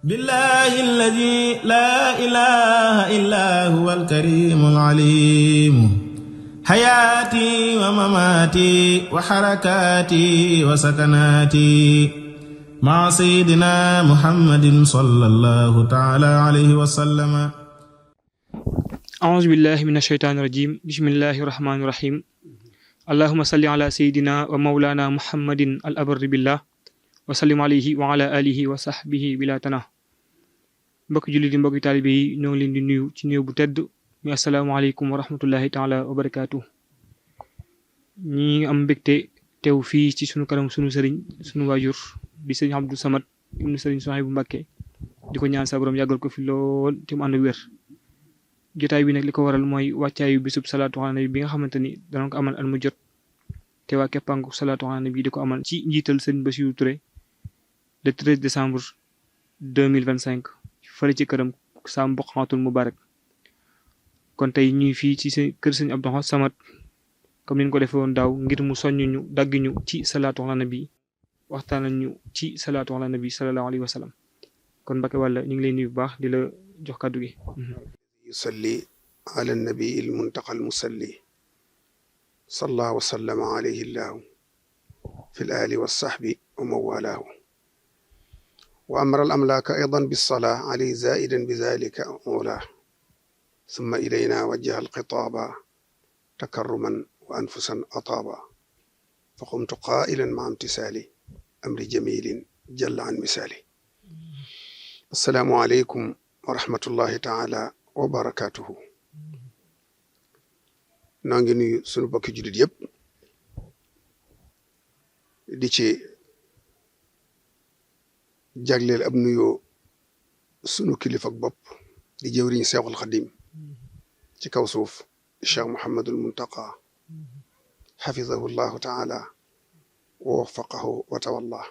billahi alladi laa ilaha illa huwa alkarimu alalimu xayaati wa mamaati wa xarakaati wa sakanaati maa sayyidina muhammadin sallallahu taala alayhi wa sallama. auzu billahi min asheytaani rajim. bismillahi rahmaani rahim. allahuma salli ala sayyidina wa mawlana muhammadin al abarri billah wa sallim alayhi wa ala alihi wa sahbihi bila tana. mbokki jullit yi mbokki taalibe yi ñoo ngi leen di nuyu ci nuyu bu tedd mi asalaamaaleykum wa rahmatullahi taala wa barakaatu. ñi am mbégte teew fii ci sunu kanam sunu sëriñ sunu waajur di sëriñ Abdou Samad ibnu sëriñ Souhaïbou Mbacké di ko ñaan sa borom yàggal ko fi lool te mu ànd ak wér. jotaay bi nag li ko waral mooy wàccaayu bisub salaatu ala nabi bi nga xamante ni danañ ko amal at mu jot te waa keppangu salaatu ala nabi di ko amal ci njiital sëriñ Bassirou Touré le 13 décembre 2025 fële ci këram Sam Bokhatul Mubarak. kon tey ñuy fii ci seen kër sëriñ Abdou Samad comme ni ñu ko defee woon daaw ngir mu soññ ñu dagg ñu ci salaatu ala nabi waxtaan ñu ci salaatu ala nabi sallallahu alayhi wa sallam. kon Mbacké wàlla ñu ngi lay nuyu bu baax di la jox kàddu gi. yusalli ala nabi almuntaqa almusalli salla wa sallama alayhi llahu fi al-ali was-sahbi wa mawalaahu wa amara al-amlaaka aydan bis-salaa alayhi zaa'idan bi zaalika awlaa summa ilaynaa wajjaha al-xitaaba takarruman wa anfusan ataaba fa qumtu qaa'ilan ma'a imtisaali amri jamiilin jalla an misaali. assalaamu aleykum wa rahmatullahi taala wa barakaatuhu. noo ngi nuyu sunu bokki jullit yëpp di ci jagleel ab nuyoo sunu kilifa ak bopp di jëwriñ Seexul Xadim ci kaw suuf Cheikh Mouhamadul Muntaqa xafizahu llahu taala wa waffaqahu wa tawallah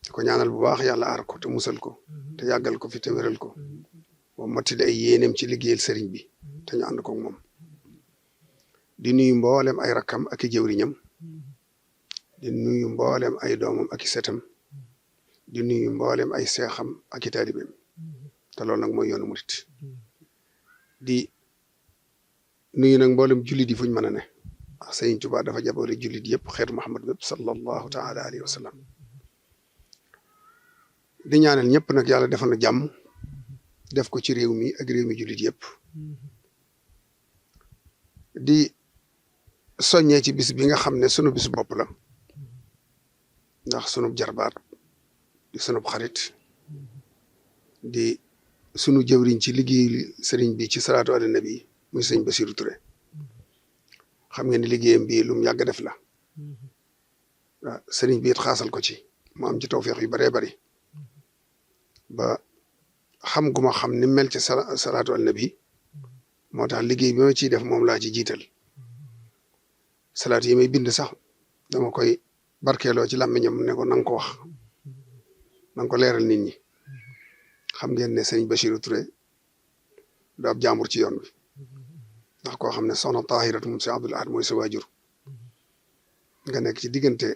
di ko ñaanal bu baax yàlla aar ko te musal ko te yàggal ko fi te wéral ko wa mottali ay yéeneem ci liggéeyal sëriñ bi te ñu ànd ko moom. di nuyu mboolem ay rakkam ak i jëwriñam di nuyu mboolem ay doomam ak i setam di nuyu mboolem ay seexam ak i taalibeem te loolu nag mooy yoonu murit. di nuyu nag mboolem jullit yi fuñ mën a ne ndax Sëriñ Tuubaa dafa jaboole jullit yëpp xeetu Muhammad bépp sallallahu taala alayhi wa sallam. di ñaanal ñëpp nag yàlla defal na jàmm def ko ci réew mi ak réew mi jullit yëpp. di soññee ci bis bi nga xam ne sunu bis bopp la ndax sunu jarbaat di sunu xarit di sunu jëwriñ ci liggéey sëriñ bi ci salaatu ala nabi muy sëriñ Bassirou Touré. xam ngeen ne liggéeyam bi lu mu yàgg def la waaw sëriñ bi it xaasal ko ci mu am ci tawfeex yu baree bari ba xam gu ma xam ni mel ci salaatu ala nabi moo tax liggéey bi ma ciy def moom laa ci jiital. salaat yi may bind sax dama koy barkeeloo ci làmmiñam ne ko nanga ko wax nanga ko leeral nit ñi. xam ngeen ne sëriñ Bassirou Touré du ab jaambur ci yoon bi ndax koo xam ne soxna Tahiratu moom si Abdul Ahad mooy sa waajur nga nekk ci diggante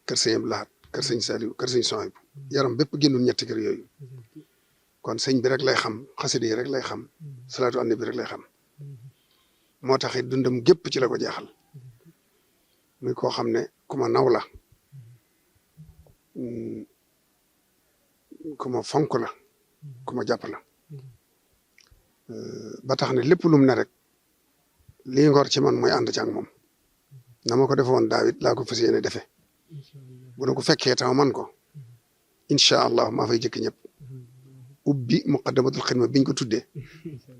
kër sëñ Abdul Ahad kër sëñ Saliou kër sëñ Souhaïbou yaram bépp génnul ñetti kër yooyu kon sëñ bi rek lay xam xasida yi rek lay xam salaatu annabi rek lay xam moo tax it dundam gépp ci la ko jeexal muy koo xam ne ku ma naw la ku ma fonk la ku ma jàpp la ba tax ne lépp lum ne rek lii ngor ci man mooy ànd ci ak moom na ma ko defe woon daawit laa ko fas yéene defe bu na ko fekkee tama man ko incha allah maa fay jëkk ñëpp ubbi muqaddamatul xidma biñ ko tuddee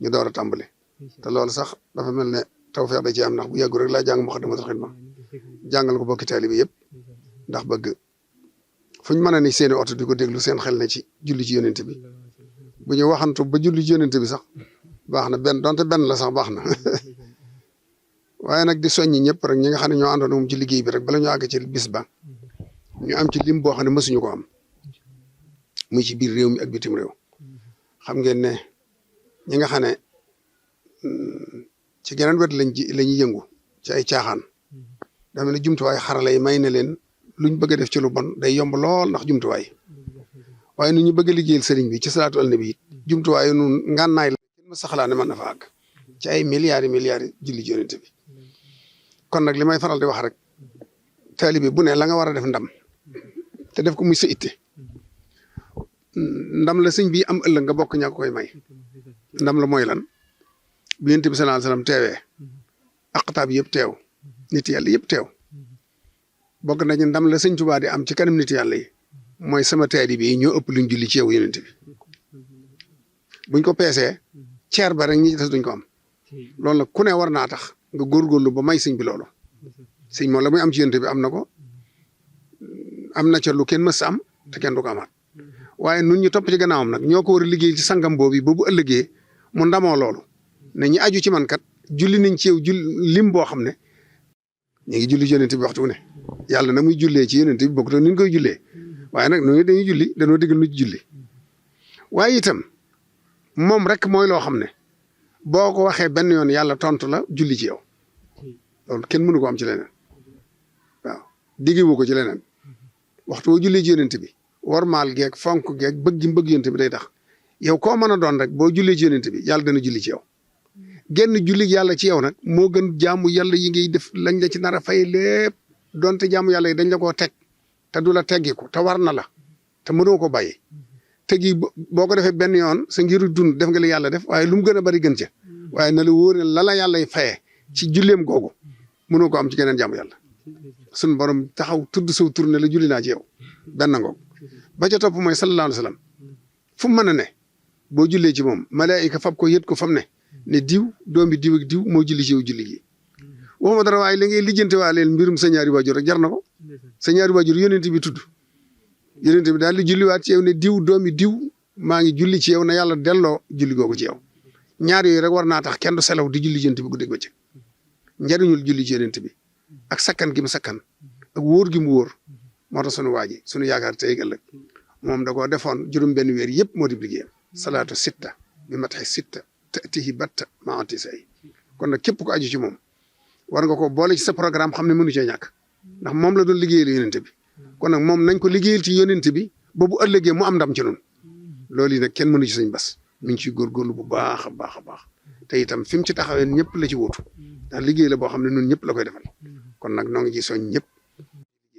ñu door a tàmbale te loolu sax dafa mel ne tawfeex da ci am ndax bu yàggu rek laa jàng muqaddamatul xidma jàngal ko bokki taalibe yëpp ndax bëgg fuñ mën a ni seeni oto di ko déglu seen xel ne ci julli ci yonent bi bu ñu waxantu ba julli ci yonent bi sax baax na benn donte benn la sax baax na waaye nag di soññi ñëpp rek ñi nga xam ne ñoo àndoon moom ci liggéey bi rek bala ñu àgg ci bis ba ñu am ci lim boo xam ne mësuñu ko am muy ci biir réew mi ak bitim réew. xam ngeen ne ñi nga xam ne ci geneen wet la ñuy yëngu ci ay caaxaan dama ne jumtuwaay xarala yi may na leen luñ bëgg a def ci lu bon day yomb lool ndax jumtuwaay waaye nu ñu bëgg a liggéeyal sëriñ bi ci salaatu al nabi it jumtuwaayu nun ngànnaay la kenn ma saxalaa ne mën na fa àgg ci ay milliards yi milliards yi julli ci yonent bi kon nag li may faral di wax rek taalibe bu ne la nga war a def ndam te def ko muy sa itte ndam la sëñ bi am ëllëg nga bokk ñaa koy may ndam la mooy lan bu yonent bi sallallahu alayhi wasallam teewee aqtaab yëpp teew nit yàlla yëpp teew bokk nañu ndam la sëñ Tuubaa di am ci kanam nit yàlla yi mooy sama taalibe yi ñoo ëpp luñ julli ci yow yonent bi buñ ko peesee ceer ba rek ñi des duñ ko am loolu nag ku ne war naa tax nga góorgóorlu ba may sëñ bi loolu sëñ moom la muy am ci yonent bi am na ko am na ca lu kenn mës am te kenn du ko amaat waaye nun ñu topp ci gannaawam nag ñoo ko war a liggéey ci sangam boobu ba bu ëllëgee mu ndamoo loolu ne ñi aju ci man kat julli nañ ci yow lim boo xam ne ñu ngi julli ci yonent bi waxtu ne yàlla na muy jullee ci yonent bi bokk te ni ñu koy jullee waaye nag noonu dañuy julli dañoo digal nu ci julli waaye itam moom rek mooy loo xam ne boo ko waxee benn yoon yàlla tontu la julli ci yow loolu kenn mënu ko am ci leneen waaw diggewu ko ci leneen waxtu boo julli ci yonent bi wormaal geeg fonk geeg bëgg yonent bi day tax yow koo mën a doon rek boo julli ci yonent bi yàlla dana julli ci yow genn julli yàlla ci yow nag moo gën jaamu yàlla yi ngay def lañ la ci nar a fay lépp donte jaamu yàlla yi dañ la koo teg te du la teggiku te war na la te mënoo ko bàyyi tegi boo ko defee benn yoon sa ngiru dund def nga li yàlla def waaye lu mu gën a bari gën ca waaye na la wóor ne la yàlla fayee ci julleem googu mënoo ko am ci geneen jaamu yàlla suñ borom taxaw tudd saw tur ne la julli naa ci yow benn ngoog ba ca topp mooy sallallahu alayhi wa sallam fu mu mën a ne boo jullee ci moom malaayika fab ko yët ko fam ne diw doomi diw ak diw moo julli ci yow julli gi waxuma dara waaye la ngay lijjante waa leen mbirum sa ñaari waajur rek jar na ko sa ñaari waajur yonent bi tudd yonent bi daal di julliwaat ci yow ne diw doomi diw maa ngi julli ci yow na yàlla delloo julli googu ci yow ñaar yooyu rek war naa tax kenn du selaw di julli yonent bi guddeeg bëccëg njariñul julli ci yonent bi ak sakkan gi mu sakkan ak wóor gi mu wóor moo tax sunu waa ji sunu yaakaar tey ëllëg moom da koo defoon juróom benn weer yëpp moo di liggéeyam salaatu sitta bi mataxi sitta tatihi batta maanti say kon nag képp ko aju ci moom war nga ko boole ci sa programme xam ne mënu cee ñàkk ndax moom la doon liggéeyal yonent bi kon nag moom nañ ko liggéeyal ci yonent bi ba bu ëllëgee mu am ndam ci noonu loolu yi nag kenn mënu ci Sëñ Bass mi ngi ciy góorgóorlu bu baax a baax a baax te itam fi mu ci taxawee ñëpp la ci wóotu ndax liggéey la boo xam ne ñun ñëpp la koy defal kon nag noo ngi ci soñ ñëpp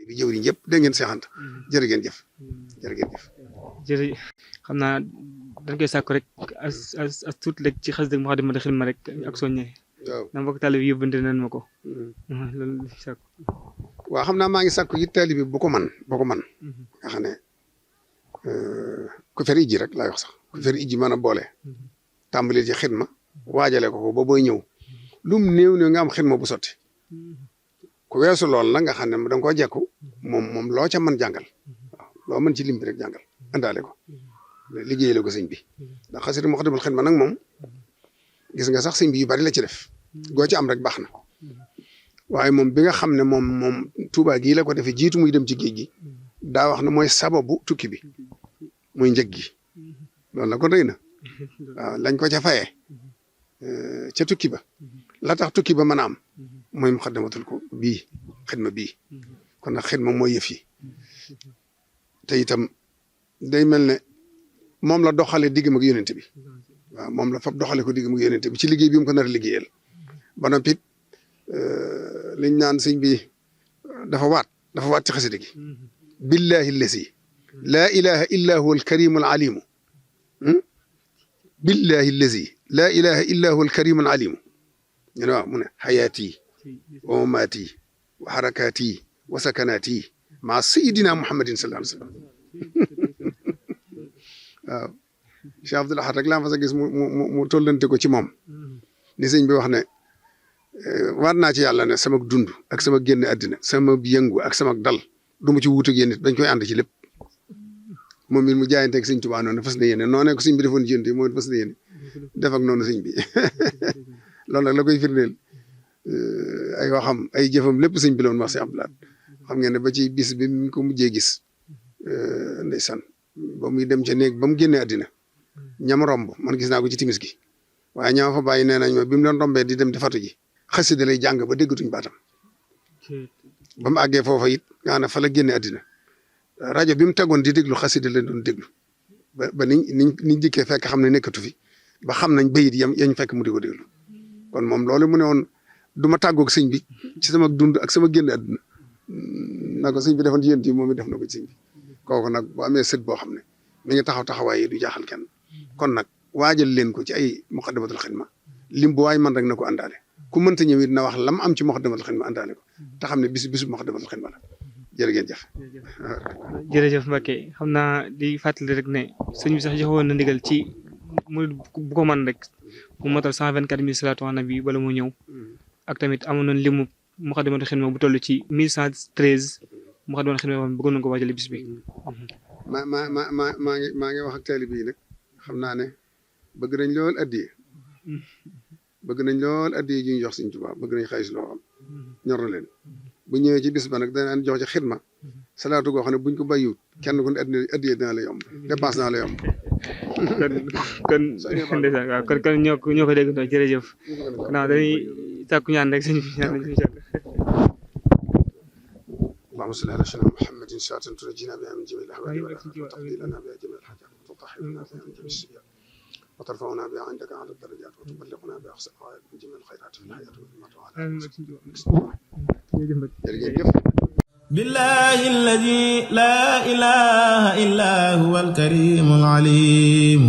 bi jëwriñ ñëpp dégg ngeen seexant jërë ngeen jëf jërë ngeen jëf jërëjëf xam naa dañ koy sàkku rek as tuut rek ci xas dëgg Moukhaddamatoul Khidma rek ak soññee waaw na mbokk taalibe bi yóbbante nañ ma ko loolu sàkku waaw xam naa maa ngi sàkku it taalibe bi bu ko man nga xam ne ku fer ijji rek laay wax sax ku fer ijji mën a boole tàmbali ci xidma waajale ko ba booy ñëw lum néew ne nga am xidma bu sotti ku weesu lool nag nga xam ne da nga koo jekku moom loo ca mën jàngal waaw loo mën ci lim bi rek jàngal andaale ko liggéey la ko sëñ bi ndax xasida Moukhaddamatoul Khidma nag moom gis nga sax sëñ bi yu bari la ci def goo ci am rek baax na waaye moom bi nga xam ne moom Tuubaa gii la ko defee jiitu muy dem ci géej gi daa wax ne mooy sababu tukki bi muy njëg gi loolu la ko rëy na waaw lañ ko ca fayee ca tukki ba la tax tukki ba mën a am mooy Moukhaddamatoul Khidma bii kon nag xidma mooy yëf yi te itam day mel ne moom la doxale diggam ak yonent bi waaw moom la fab doxale ko diggam ak yonent bi ci liggéey bi mu ko nar a liggéeyal ba noppi liñ naan sëñ bi dafa waat ci xasida gi billahi allazi laa ilaha illa huwa alkarimu alalimu billahi allazi laa ilaha illa huwa alkarimu alalimu ñu ne waaw mu ne xayaati wa mamaati wa xarakaati wa sakanaati maa sayidina muhammadin sallallahu alayhi wa sallam waaw Cheikh Abdoul Ahad rek laa fa sa gis mu tollante ko ci moom ni sëñ bi wax ne waat naa ci yàlla ne sama dund ak sama génn àddina sama yëngu ak sama dal du ma ci wuutu ak yéen nit dañ koy ànd ci lépp moom it mu jaayanteeg sëñ Tuubaa noonu fas na yéene noonee ko sëñ bi defoon jënte mooy fas na yéene def ak noonu sëñ bi loolu nag la koy firndeel ay waxam ay jëfam lépp sëñ bi la woon wax si Abdoul Ahad xam ngeen ne ba ci bis bi mu ko mujjee gis ndeysaan ba muy dem ca néeg ba mu génnee àddina ñam romb man gis naa ko ci timis gi waaye ñama fa bàyyi nee nañ ma bi mu doon rombee di dem di fatu ji xasida lay jàng ba déggatuñ baatam ba mu àggee foofa it nga xam ne fa la génne àddina rajo bi mu tegoon di déglu xasida la doon déglu ba niñ dikkee fekk xam ne nekkatu fi ba xam nañ bayit yañ fekk mu di ko déglu kon moom loolu mu ne woon du ma tàggoog sëñ bi ci sama dund ak sama génn àdduna na ko sëñ bi defoon ci yéen ci moom it def na ko ci sëñ bi kooku nag bu amee sët boo xam ne mi ngi taxawaay yi du jaaxal kenn kon nag waajal leen ko ci ay muqaddamatul xidma lim bu waay man rek na ko àndaale ku mënta ñëw it na wax lam am ci muqaddamatul xidma àndaale ko te xam ne bisu muqaddamatul xidma la jërë ngeen jëf. jërëjëf Mbacke xam naa di fàttali rek ne sëñ bi sax joxoon na ndigal ci mu bu ko man rek mu motal 124 000 salaatu ala nabi bala mu ñëw ak tamit amoon nañ limu muqaddamatul xidma bu toll ci 1113 muqaddamatul xidma boo bëggoon nañ ko waajale bis bi. maa ngi wax ak taalibe yi nag xam naa ne bëgg nañ lool addiye ju ñu jox Sëñ Tuubaa bëgg nañ xaalis loo xam ñor na leen bu ñëwee ci bis ba nag danaan jox ci xidma salaatu goo xam ne buñ ko bàyyiwut kenn ku ne addiye dina la yomb dépense naa la yomb kon ñoo ko dégg doon jërëjëf non dañuy sàkku ñaan rek sëñ bi ñaan nañ incha allah اللهم صل على سيدنا محمد ساعة تنجينا بها من جميع الأهوال والآفات وتقضي لنا بها جميع الحاجات وتطهرنا بها من جميع السيئات وترفعنا بها عندك على الدرجات وتبلغنا بها أقصى الغايات من جميع الخيرات في الحياة والممات وعلى بالله الذي لا إله إلا هو الكريم العليم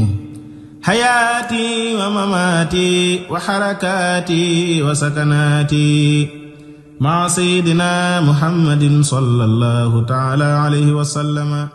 حياتي ومماتي وحركاتي وسكناتي مع سيدنا محمد صلى الله تعالى عليه وسلم